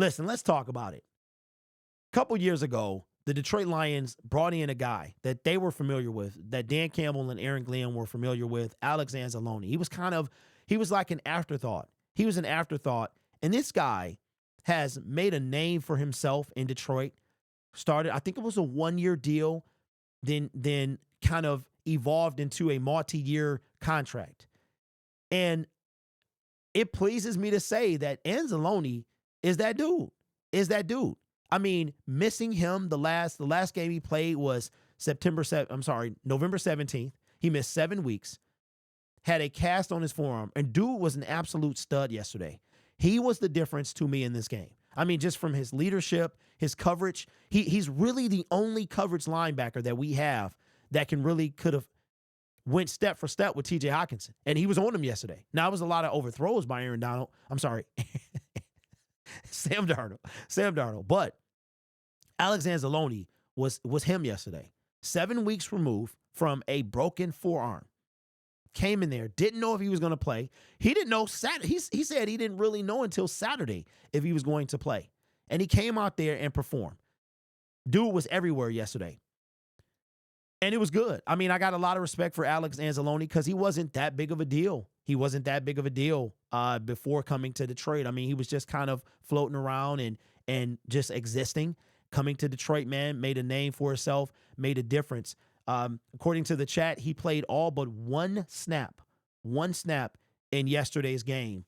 Listen, let's talk about it. A couple years ago, the Detroit Lions brought in a guy that they were familiar with, that Dan Campbell and Aaron Glenn were familiar with, Alex Anzalone. He was like an afterthought. He was an afterthought. And this guy has made a name for himself in Detroit. Started, I think it was a 1-year deal, then kind of evolved into a multi-year contract. And it pleases me to say that Anzalone is that dude. I mean, missing him, the last game he played was November 17th. He missed 7 weeks, had a cast on his forearm, and dude was an absolute stud yesterday. He was the difference to me in this game. I mean, just from his leadership, his coverage, he's really the only coverage linebacker that we have that could have went step for step with TJ Hawkinson. And he was on him yesterday. Now, it was a lot of overthrows by Sam Darnold. But Alex Anzalone was him yesterday. 7 weeks removed from a broken forearm. Came in there, didn't know if he was going to play. He didn't know Saturday. He said he didn't really know until Saturday if he was going to play. And he came out there and performed. Dude was everywhere yesterday. And it was good. I mean, I got a lot of respect for Alex Anzalone because he wasn't that big of a deal. Before coming to Detroit. I mean, he was just kind of floating around and just existing. Coming to Detroit, man, made a name for himself, made a difference. According to the chat, he played all but one snap in yesterday's game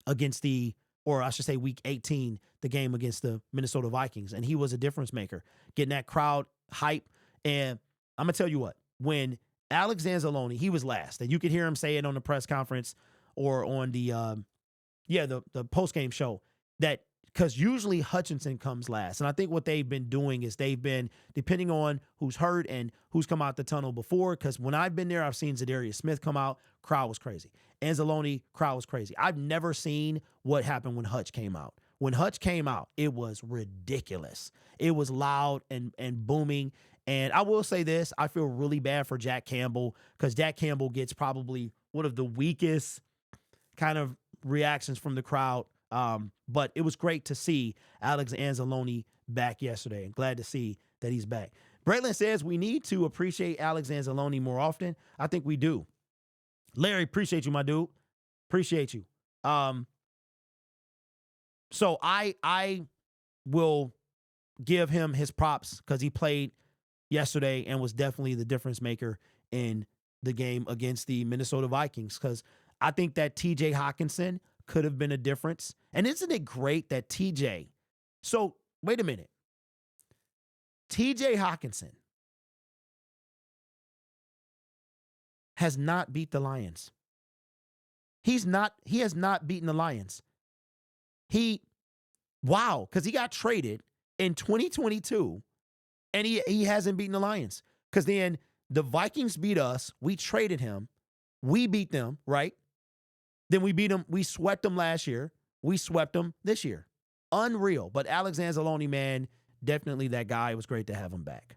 against week 18, the game against the Minnesota Vikings. And he was a difference maker, getting that crowd hype. And I'm going to tell you what, when Alex Anzalone, he was last, and you could hear him say it on the press conference or on the post-game show, that because usually Hutchinson comes last. And I think what they've been doing is they've been, depending on who's hurt and who's come out the tunnel before, because when I've been there, I've seen Zadarius Smith come out, crowd was crazy. Anzalone, crowd was crazy. I've never seen what happened when Hutch came out. When Hutch came out, it was ridiculous. It was loud and booming. And I will say this, I feel really bad for Jack Campbell because Jack Campbell gets probably one of the weakest kind of reactions from the crowd. But it was great to see Alex Anzalone back yesterday, and glad to see that he's back. Braylon says we need to appreciate Alex Anzalone more often. I think we do. Larry, appreciate you, my dude. Appreciate you. So I will give him his props because he played yesterday and was definitely the difference maker in the game against the Minnesota Vikings, because I think that TJ Hawkinson could have been a difference. And isn't it great that TJ, so wait a minute, TJ Hawkinson has not beat the Lions. He has not beaten the Lions. Because he got traded in 2022 and he hasn't beaten the Lions. Because then the Vikings beat us. We traded him. We beat them, right? Then we beat them. We swept them last year. We swept them this year. Unreal. But Alex Anzalone, man, definitely that guy. It was great to have him back.